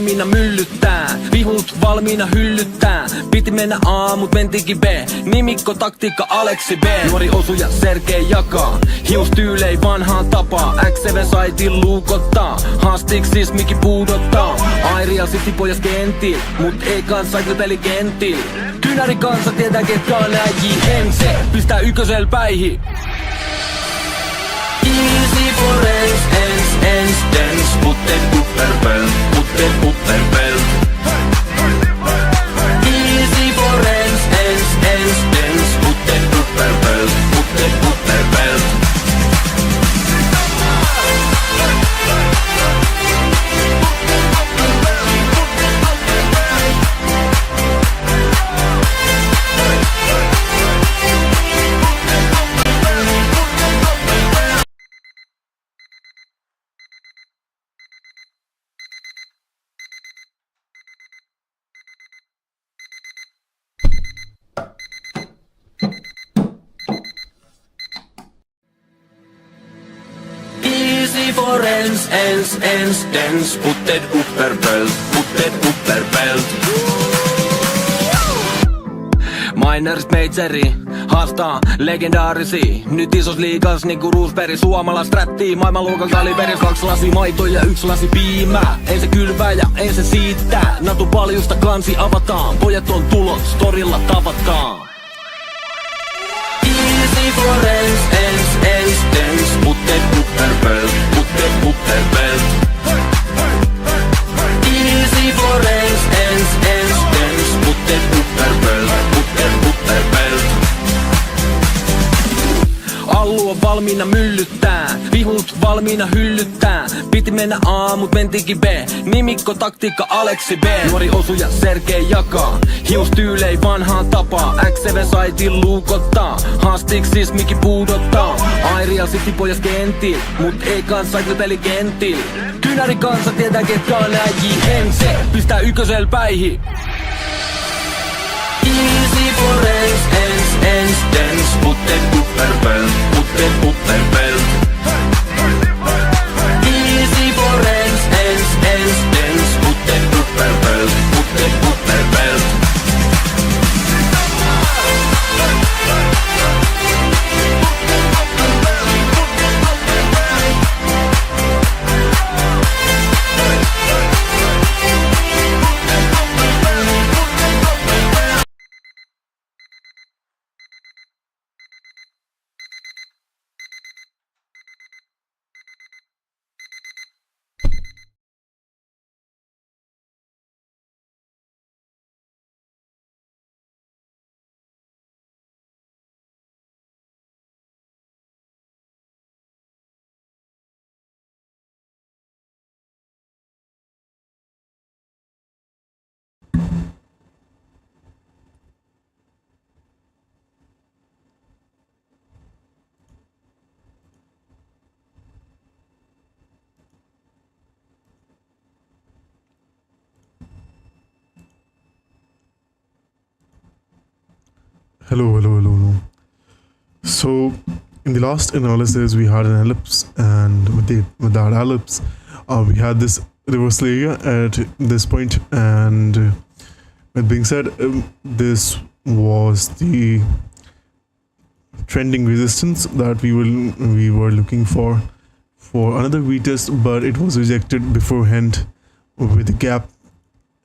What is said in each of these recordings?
valmiina myllyttää, vihut valmiina hyllyttää. Piti mennä A, mut mentikin B. Nimikko, taktiikka, Aleksi B. Nuori osuja, Sergei jakaa, hiustyylei vanhaan tapaa. XCV saitin luukottaa, haastiksis miki puudottaa. Airia City pojas kentil, mut ei kanssa peli kentil. Kynäri kansa tietää ketkä on nää JMC, pistää ykkösel päihin. Easy for ens, dance, putten upperbelt, putten upperbelt. Easy for ens, dance, putten upperbelt, putten upperbelt. Easy for ens, dance, putten upperbelt, putten upperbelt. Miners Majori haastaa legendaarisia. Nyt isos liigas niinku Roosberg. Suomalais rättii maailmanluokan kaliberis. 2 lasi maitoa ja 1 lasi piimää. Ei se kylvää ja ei se siittää. Natu paljusta kansi avataan. Pojat on tulot, storilla tavataan. Easy for ens, dance, putten upperbelt, putten upperbelt. Easy for ens, dance, putten upperbelt, putten upperbelt. Allu on valmiina myllyttää, vihut valmiina hyllyttää. Piti mennä A, mut mentikin B. Nimikko, taktiikka, Aleksi B. Nuori osuja, Sergei jakaa, hiustyylei vanhaan tapaa. XCV saitin luukottaa, haastiksis miki puudottaa. Airia City pojas kentil, mut ei kanssa peli kentil. Kynäri kansa tietää ketkä on nää JMC, pistää ykkösel päihin. Easy for ens, dance, putten upperbelt, putten upperbelt. Easy for ens, dance, putten upperbelt, putten upperbelt. Hello. So, in the last analysis, we had an ellipse, and with that ellipse, we had this reversal area at this point. And that being said, this was the trending resistance that we were looking for another retest, but it was rejected beforehand with a gap.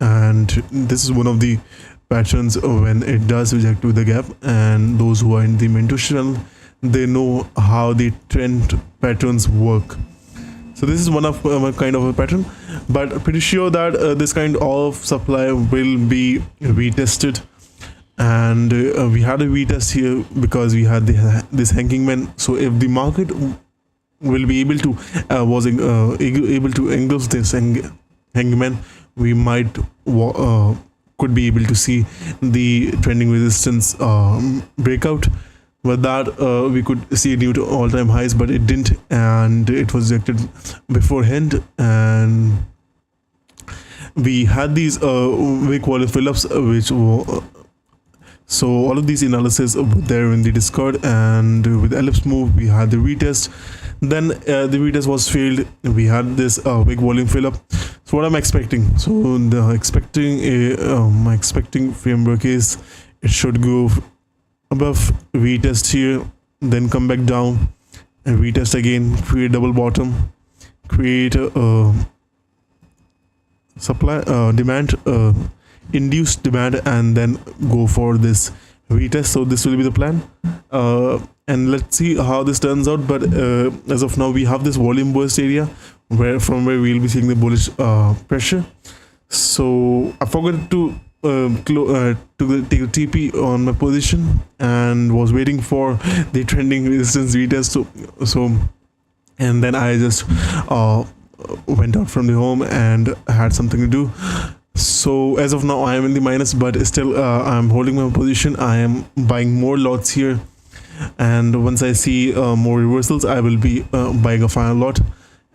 And this is one of the patterns when it does reject with a gap, and those who are in the mentorship channel, they know how the trend patterns work. So this is one of kind of a pattern, but pretty sure that this kind of supply will be retested. And we had a retest here because we had this hanging man. So if the market will be able to able to engulf this hanging man, we might could be able to see the trending resistance breakout. With that, we could see new to all-time highs, but it didn't, and it was rejected beforehand. And we had these weak wallet fill-ups, which so all of these analysis were there in the Discord. And with ellipse move, we had the retest. Then the retest was failed. We had this big volume fill up. So what I'm expecting? So the expecting my expecting framework is it should go above retest here, then come back down and retest again, create double bottom, create a supply demand induced demand, and then go for this retest. So this will be the plan, and let's see how this turns out. But as of now, we have this volume burst area from where we'll be seeing the bullish pressure. So I forgot to take a TP on my position and was waiting for the trending resistance retest. So and then I just went out from the home and had something to do. So as of now I am in the minus, but still I'm holding my position. I am buying more lots here, and once I see more reversals I will be buying a final lot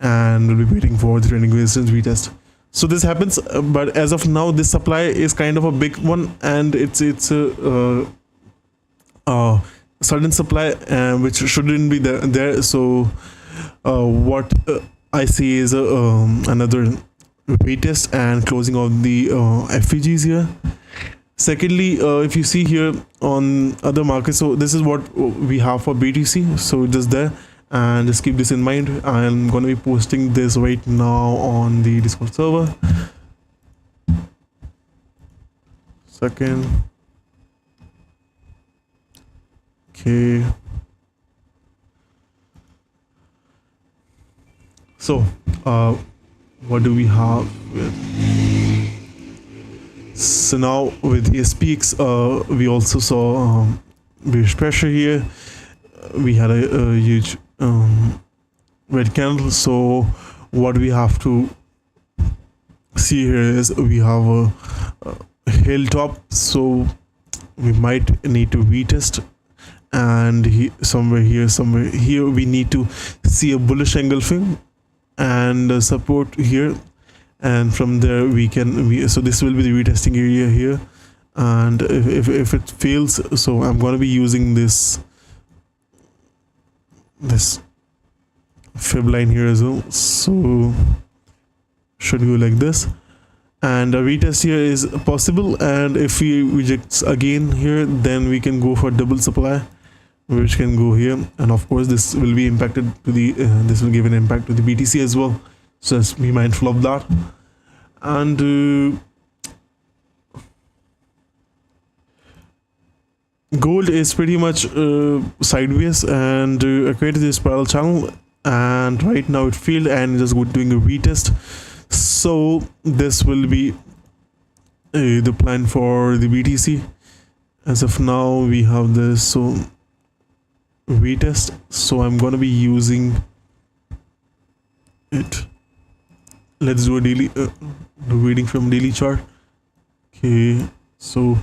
and will be waiting for the trending resistance retest. So this happens, but as of now this supply is kind of a big one, and it's a sudden supply which shouldn't be there. So what I see is another retest and closing of the FVGs here. Secondly, if you see here on other markets, so this is what we have for BTC. So just there, and just keep this in mind. I'm going to be posting this right now on the Discord server. Second. Okay. So what do we have? So now with the SPX, we also saw bearish pressure here. We had a huge red candle. So what we have to see here is we have a hilltop, so we might need to retest, and somewhere here we need to see a bullish engulfing and support here, and from there so this will be the retesting area here. And if it fails, so I'm going to be using this fib line here as well. So should go like this, and a retest here is possible, and if we reject again here, then we can go for double supply, which can go here. And of course this will be impacted to the this will give an impact to the BTC as well, so just be mindful of that. And gold is pretty much sideways and created this parallel channel, and right now it failed and just doing a retest. So this will be the plan for the BTC. As of now we have this, so retest, so I'm going to be using it. Let's do a daily the reading from daily chart. Okay, so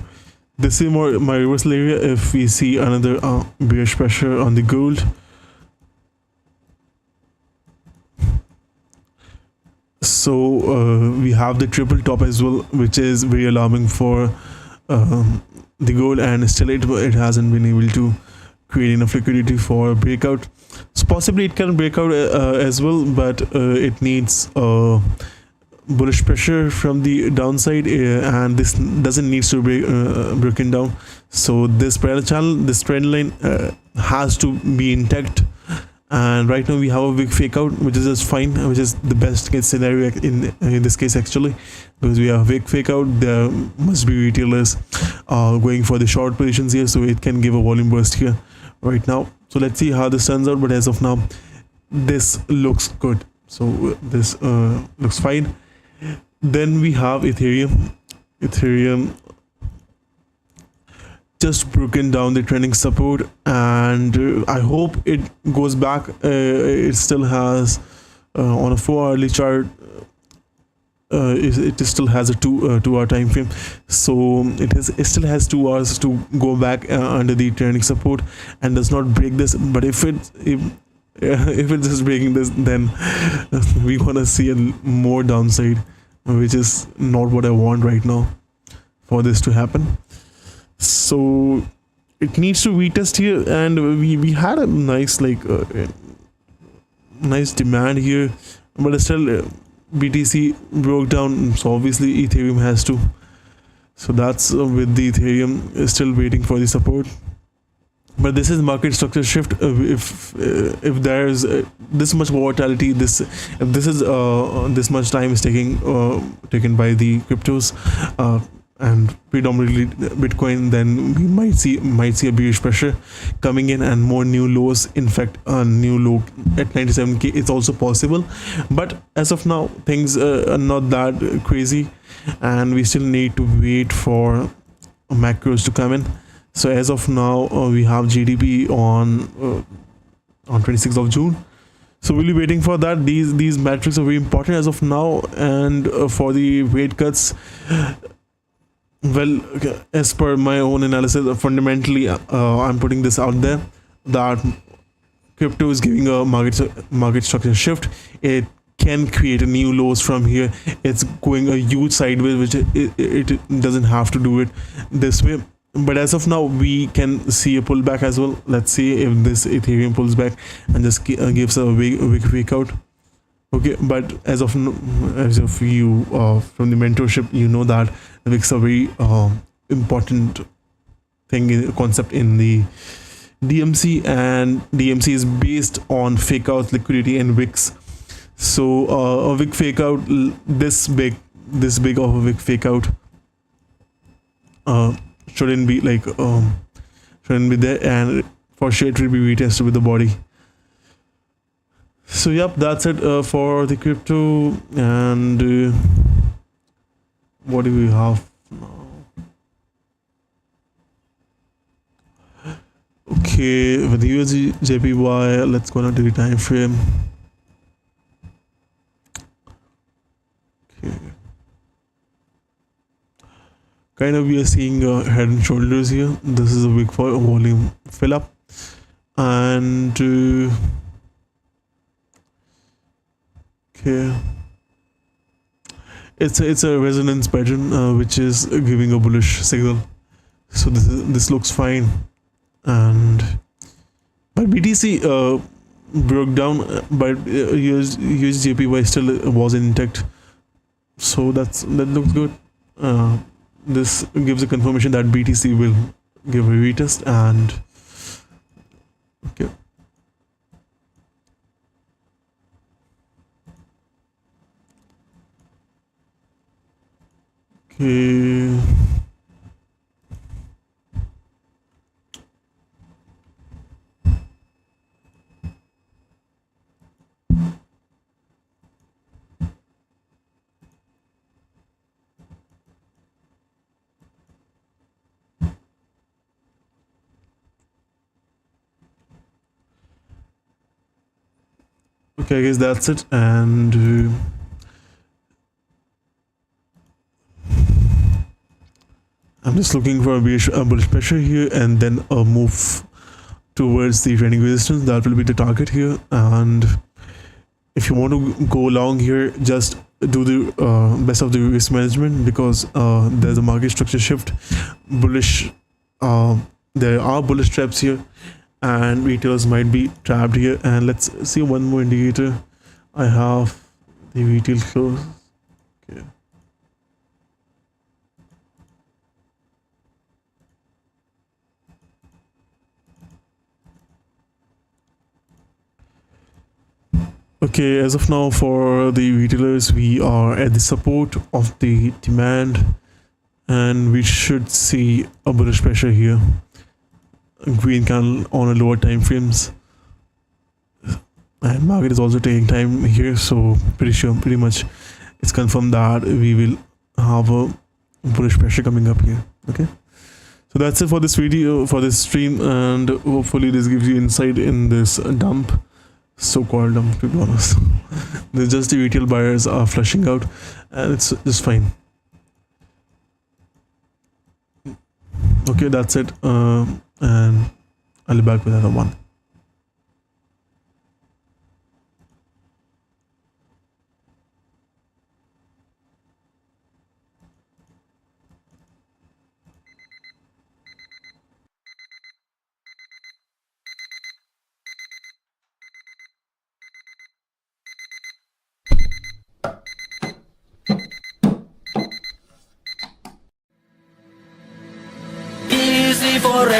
this is my reversal area. If we see another bearish pressure on the gold, so we have the triple top as well, which is very alarming for the gold, and still it hasn't been able to create enough liquidity for a breakout. So possibly it can break out as well, but it needs bullish pressure from the downside, and this doesn't need to be broken down. So this parallel channel, this trend line has to be intact, and right now we have a big fake out, which is just fine, which is the best case scenario in this case actually, because we have a big fake out. There must be retailers going for the short positions here, so it can give a volume burst here right now. So let's see how this turns out, but as of now this looks good. So this looks fine. Then we have Ethereum just broken down the trending support, and I hope it goes back. It still has on a 4 hourly chart, it still has a 2-hour time frame, so it still has 2 hours to go back under the trending support and does not break this. But if it's just breaking this, then we want to see a more downside, which is not what I want right now for this to happen. So it needs to retest here, and we had a nice nice demand here, but still BTC broke down, so obviously Ethereum has to. So that's with the Ethereum still waiting for the support. But this is market structure shift. If there's this much volatility, if this is this much time is taken by the cryptos, and predominantly Bitcoin, then we might see a bearish pressure coming in and more new lows. In fact, a new low at 97k is also possible, but as of now things are not that crazy, and we still need to wait for macros to come in. So as of now, we have GDP on 26th of June. So we'll be waiting for that. These metrics are very important as of now, and for the rate cuts. Well, as per my own analysis, fundamentally, I'm putting this out there that crypto is giving a market structure shift. It can create a new lows from here. It's going a huge sideways, which it doesn't have to do it this way. But as of now, we can see a pullback as well. Let's see if this Ethereum pulls back and just gives a big fake out. Okay, but as of you from the mentorship, you know that the VIX is a very important concept in the DMC, and DMC is based on fake out liquidity and VIX. So a VIX fake out this big of a VIX fake out shouldn't be there, and for sure it will be retested with the body. So yep, that's it for the crypto. And what do we have now? Okay, with the USD JPY, let's go now to the time frame. Okay, kind of we are seeing head and shoulders here. This is a big volume fill up, and okay, it's a resonance pattern which is giving a bullish signal. So this looks fine, and but BTC broke down, but USJPY still was intact. So that looks good. This gives a confirmation that BTC will give a retest, and okay. Okay. Okay, I guess that's it, and I'm just looking for a bullish pressure here, and then a move towards the trending resistance. That will be the target here. And if you want to go long here, just do the best of the risk management, because there's a market structure shift, bullish. There are bullish traps here, and retailers might be trapped here. And let's see one more indicator. I have the retail close. Okay. Okay, as of now, for the retailers, we are at the support of the demand, and we should see a bullish pressure here. Green candle on a lower time frames, and market is also taking time here. So pretty much it's confirmed that we will have a bullish pressure coming up here. Okay, so that's it for this video, for this stream, and hopefully this gives you insight in this dump, so-called dump, to be honest. There's just the retail buyers are flushing out, and it's just fine. Okay, that's it, and I'll be back with another one.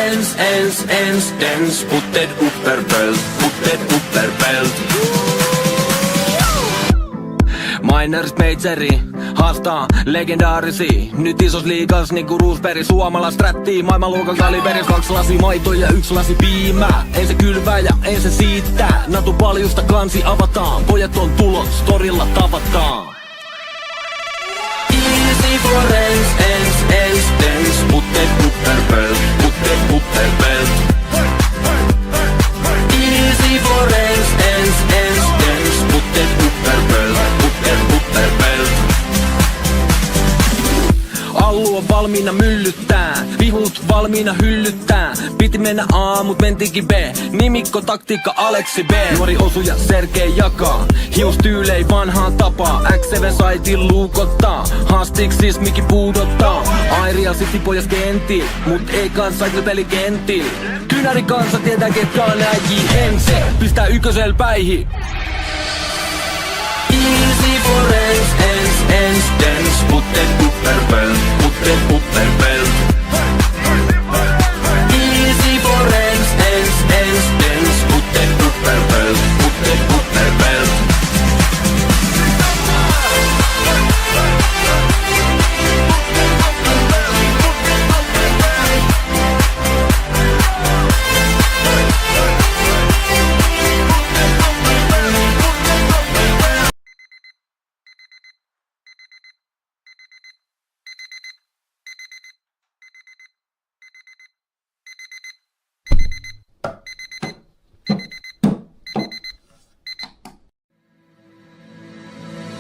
ens, dens. Putted upperbelt. Minerist Majori haastaa legendaarisia. Nyt isos liigas niinku Roosberg. Suomalais rättii maailmanluokan kaliberis. 2 lasi maito ja 1 lasi piimää. Ei se kylvää ja ei se siittää. Natu paljusta kansi avataan. Pojat on tulos, torilla tavataan. Easy for ens, dens. Putted upperbelt. Easy for ens, dens. Putted upperbelt. Allu on valmiina myllyttää, vihut valmiina hyllyttää. Piti mennä A, mut mentikin B. Nimikko, taktiikka, Aleksi B. Nuori osuja, Sergei jakaa. Hiustyylei vanhaan tapaa. X7 saitin luukottaa. Haastiksis miki puudottaa. Airia City pojas kentti, mut ei kans cycle kentti. Kynäri kansa tietää ketkä on äijii. Ense pistää ykkösel päihin. Easy for ens, dens. Putted upperbelt. Easy for ens, dens. Putted upperbelt.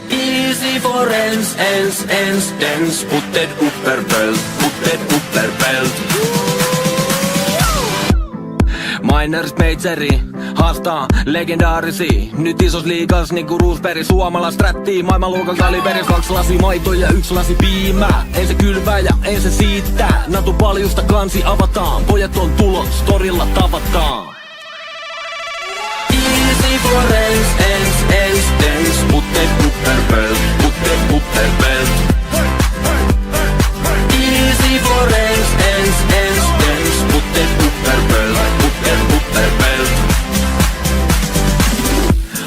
Easy for ens, dens. Putted upperbelt. Minerist Majori haastaa legendaarisia. Nyt isos liigas niinku Roosberg. Suomalais rättii maailmanluokan kaliberis. 2 lasi maito ja 1 lasi piimää. Ei se kylvää ja ei se siittää. Natu paljusta kansi avataan. Pojat on tulos, torilla tavataan. Easy for ens, dens. Putted upperbelt. Easy for ens, dens. Putted upperbelt.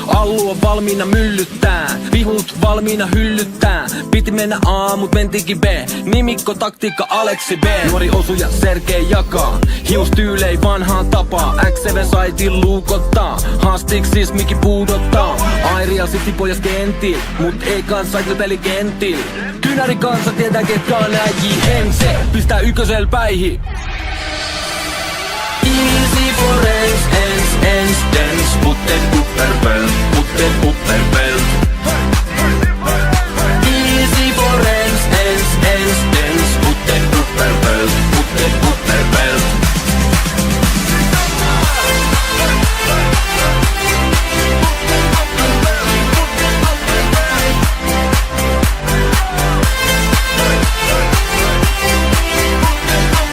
Allu on valmiina myllyttää, vihut valmiina hyllyttää. Piti mennä A, mut mentikin B. Nimikko, taktiikka, Aleksi B. Nuori osuja, Sergei jakaa. Hiustyylei vanhaan tapaa. X7 saitin luukottaa. Haastiksis miki puudottaa. Airia City pojas kentti, mut ei kans cycle kentti. Kynäri kansa tietää ketkä on äijii. Ense pistää ykkösel päihin. Easy for ens, dens. Putted